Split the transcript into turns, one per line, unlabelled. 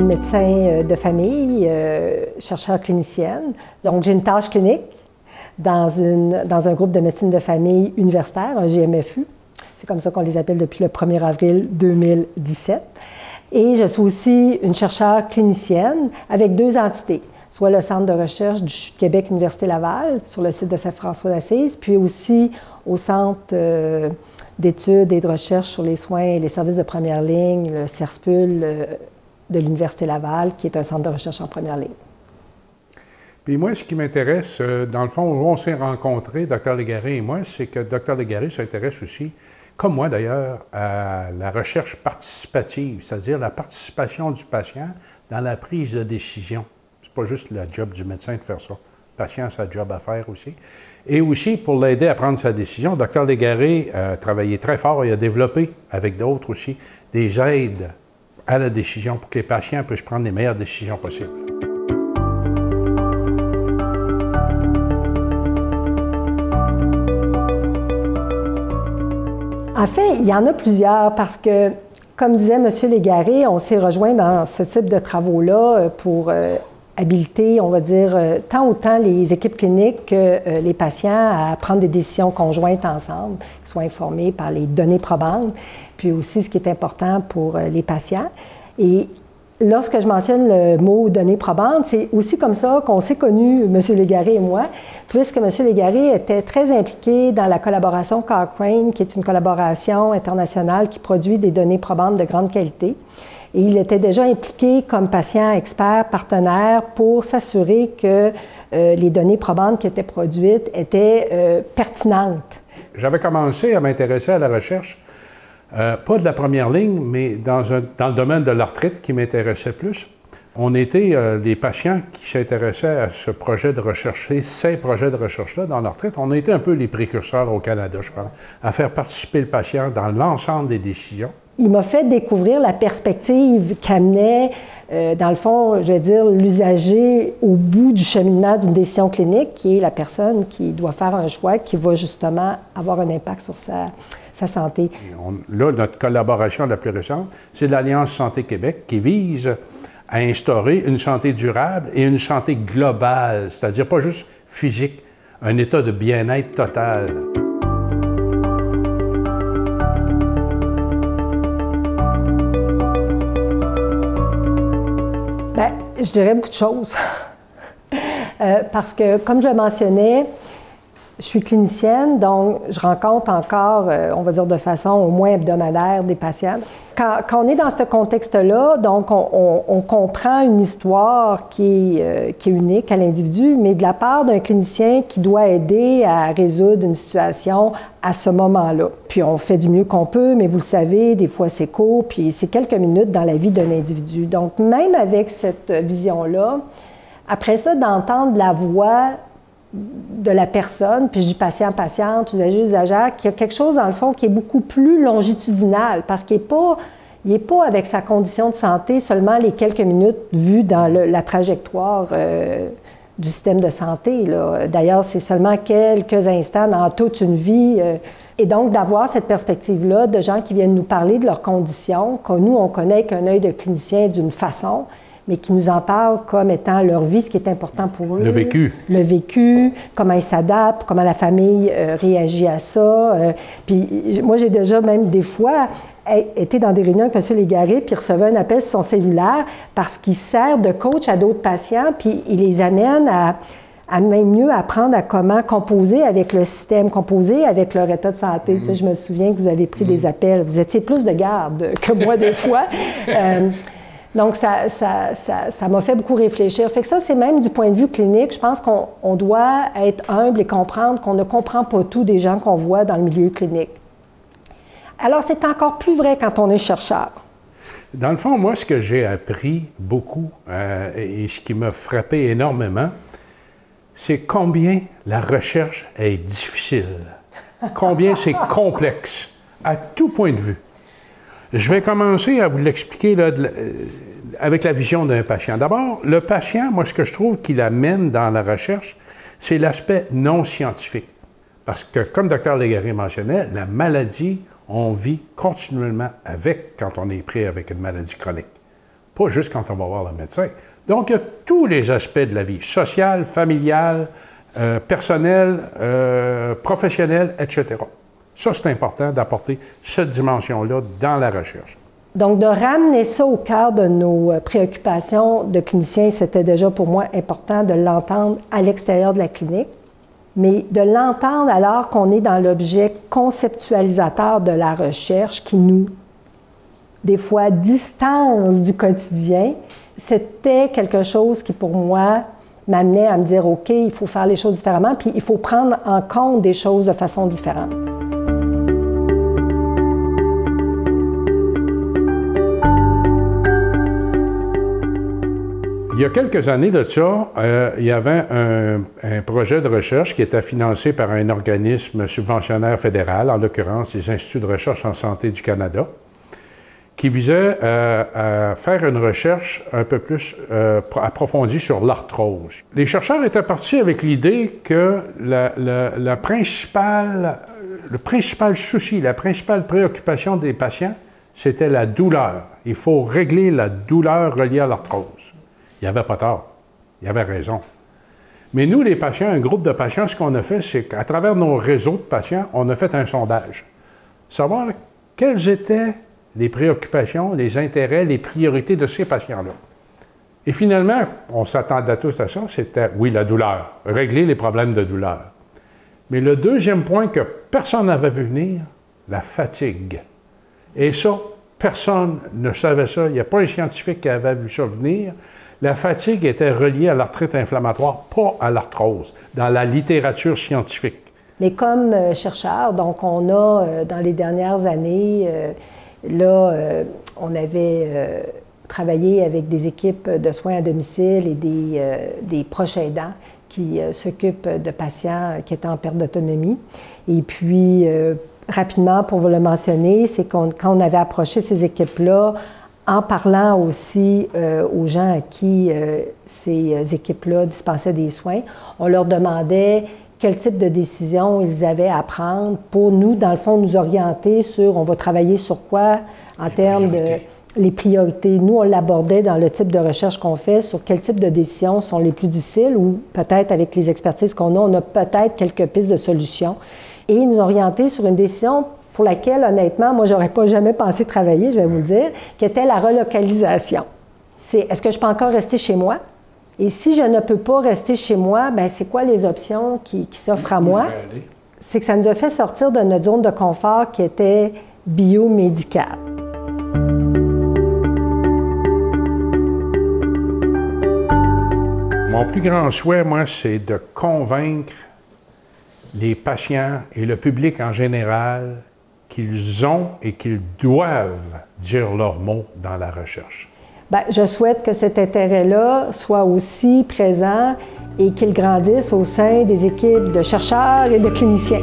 médecin de famille, chercheur clinicienne. Donc, j'ai une tâche clinique dans un groupe de médecine de famille universitaire, un GMFU. C'est comme ça qu'on les appelle depuis le 1er avril 2017. Et je suis aussi une chercheure clinicienne avec 2 entités, soit le Centre de recherche du CHU de Québec Université Laval, sur le site de Saint-François-d'Assise, puis aussi au Centre d'études et de recherche sur les soins et les services de première ligne, le CERSPUL de l'Université Laval, qui est un centre de recherche en première ligne.
Puis moi, ce qui m'intéresse, dans le fond, où on s'est rencontrés, Dr. Légaré et moi, c'est que Dr. Légaré s'intéresse aussi, comme moi d'ailleurs, à la recherche participative, c'est-à-dire la participation du patient dans la prise de décision. C'est pas juste le job du médecin de faire ça. Le patient a sa job à faire aussi. Et aussi, pour l'aider à prendre sa décision, Dr. Légaré a travaillé très fort et a développé, avec d'autres aussi, des aides à la décision pour que les patients puissent prendre les meilleures décisions possibles.
En fait, il y en a plusieurs parce que, comme disait M. Légaré, on s'est rejoint dans ce type de travaux-là pour habiliter, on va dire, tant autant les équipes cliniques que les patients à prendre des décisions conjointes ensemble, qu'ils soient informés par les données probantes, puis aussi ce qui est important pour les patients. Et lorsque je mentionne le mot données probantes, c'est aussi comme ça qu'on s'est connus, M. Légaré et moi, puisque M. Légaré était très impliqué dans la collaboration Cochrane, qui est une collaboration internationale qui produit des données probantes de grande qualité. Et il était déjà impliqué comme patient expert partenaire pour s'assurer que les données probantes qui étaient produites étaient pertinentes.
J'avais commencé à m'intéresser à la recherche, pas de la première ligne, mais dans le domaine de l'arthrite qui m'intéressait plus. On était les patients qui s'intéressaient à ce projet de recherche, ces projets de recherche-là dans l'arthrite. On a été un peu les précurseurs au Canada, je pense, à faire participer le patient dans l'ensemble des décisions.
Il m'a fait découvrir la perspective qu'amenait, dans le fond, je vais dire, l'usager au bout du cheminement d'une décision clinique, qui est la personne qui doit faire un choix qui va justement avoir un impact sur sa santé.
Là, notre collaboration la plus récente, c'est l'Alliance Santé Québec qui vise à instaurer une santé durable et une santé globale, c'est-à-dire pas juste physique, un état de bien-être total.
Bien, je dirais beaucoup de choses. Parce que, comme je le mentionnais, je suis clinicienne, donc je rencontre encore, on va dire de façon au moins hebdomadaire, des patients. Quand on est dans ce contexte-là, donc on comprend une histoire qui est unique à l'individu, mais de la part d'un clinicien qui doit aider à résoudre une situation à ce moment-là. Puis on fait du mieux qu'on peut, mais vous le savez, des fois c'est court, puis c'est quelques minutes dans la vie d'un individu. Donc même avec cette vision-là, après ça, d'entendre la voix de la personne, puis je dis patient, patiente, usager, usagère, qu'il y a quelque chose dans le fond qui est beaucoup plus longitudinal parce qu'il n'est pas avec sa condition de santé seulement les quelques minutes vues dans la trajectoire du système de santé. D'ailleurs, c'est seulement quelques instants dans toute une vie. Et donc, d'avoir cette perspective-là de gens qui viennent nous parler de leurs conditions, que nous, on connaît qu'un œil de clinicien d'une façon, mais qui nous en parlent comme étant leur vie, ce qui est important pour eux.
Le vécu. Le
vécu, comment ils s'adaptent, comment la famille réagit à ça. Puis moi, j'ai déjà même des fois été dans des réunions avec M. Légaré, puis recevait un appel sur son cellulaire parce qu'il sert de coach à d'autres patients, puis il les amène à même mieux apprendre à comment composer avec le système, composer avec leur état de santé. Tu sais, je me souviens que vous avez pris des appels. Vous étiez plus de garde que moi des fois. Donc, ça m'a fait beaucoup réfléchir. Fait que ça, c'est même du point de vue clinique. Je pense qu'on doit être humble et comprendre qu'on ne comprend pas tout des gens qu'on voit dans le milieu clinique. Alors, c'est encore plus vrai quand on est chercheur.
Dans le fond, moi, ce que j'ai appris beaucoup et ce qui m'a frappé énormément, c'est combien la recherche est difficile, combien c'est complexe, à tout point de vue. Je vais commencer à vous l'expliquer avec la vision d'un patient. D'abord, le patient, moi, ce que je trouve qu'il amène dans la recherche, c'est l'aspect non scientifique. Parce que, comme Dr. Légaré mentionnait, la maladie, on vit continuellement avec quand on est pris avec une maladie chronique. pas juste quand on va voir le médecin. Donc, il y a tous les aspects de la vie, sociale, familiale, personnelle, professionnelle, etc. Ça, c'est important d'apporter cette dimension-là dans la recherche.
Donc, de ramener ça au cœur de nos préoccupations de cliniciens, c'était déjà pour moi important de l'entendre à l'extérieur de la clinique, mais de l'entendre alors qu'on est dans l'objet conceptualisateur de la recherche qui nous, des fois, distance du quotidien, c'était quelque chose qui, pour moi, m'amenait à me dire, OK, il faut faire les choses différemment, puis il faut prendre en compte des choses de façon différente.
Il y a quelques années de ça, il y avait un projet de recherche qui était financé par un organisme subventionnaire fédéral, en l'occurrence les Instituts de recherche en santé du Canada, qui visait à faire une recherche un peu plus approfondie sur l'arthrose. Les chercheurs étaient partis avec l'idée que le principal souci, la principale préoccupation des patients, c'était la douleur. Il faut régler la douleur reliée à l'arthrose. Il n'y avait pas tort. Il y avait raison. Mais nous, les patients, un groupe de patients, ce qu'on a fait, c'est qu'à travers nos réseaux de patients, on a fait un sondage. Savoir quelles étaient les préoccupations, les intérêts, les priorités de ces patients-là. Et finalement, on s'attendait tous à ça, c'était, oui, la douleur, régler les problèmes de douleur. Mais le deuxième point que personne n'avait vu venir, la fatigue. Et ça, personne ne savait ça. Il n'y a pas un scientifique qui avait vu ça venir. La fatigue était reliée à l'arthrite inflammatoire, pas à l'arthrose, dans la littérature scientifique.
Mais comme chercheur, donc on a, dans les dernières années, on avait travaillé avec des équipes de soins à domicile et des proches aidants qui s'occupent de patients qui étaient en perte d'autonomie. Et puis, rapidement, pour vous le mentionner, c'est quand on avait approché ces équipes-là, en parlant aussi aux gens à qui ces équipes-là dispensaient des soins, on leur demandait quel type de décision ils avaient à prendre pour nous, dans le fond, nous orienter sur on va travailler sur quoi en termes de les priorités. Nous, on l'abordait dans le type de recherche qu'on fait sur quel type de décisions sont les plus difficiles ou peut-être avec les expertises qu'on a, on a peut-être quelques pistes de solutions et nous orienter sur une décision pour laquelle, honnêtement, moi, j'aurais pas jamais pensé travailler, je vais vous le dire, qui était la relocalisation. C'est, est-ce que je peux encore rester chez moi? Et si je ne peux pas rester chez moi, bien, c'est quoi les options qui s'offrent à moi? C'est que ça nous a fait sortir de notre zone de confort qui était biomédicale.
Mon plus grand souhait, moi, c'est de convaincre les patients et le public en général qu'ils ont et qu'ils doivent dire leurs mots dans la recherche.
Bien, je souhaite que cet intérêt-là soit aussi présent et qu'il grandisse au sein des équipes de chercheurs et de cliniciens.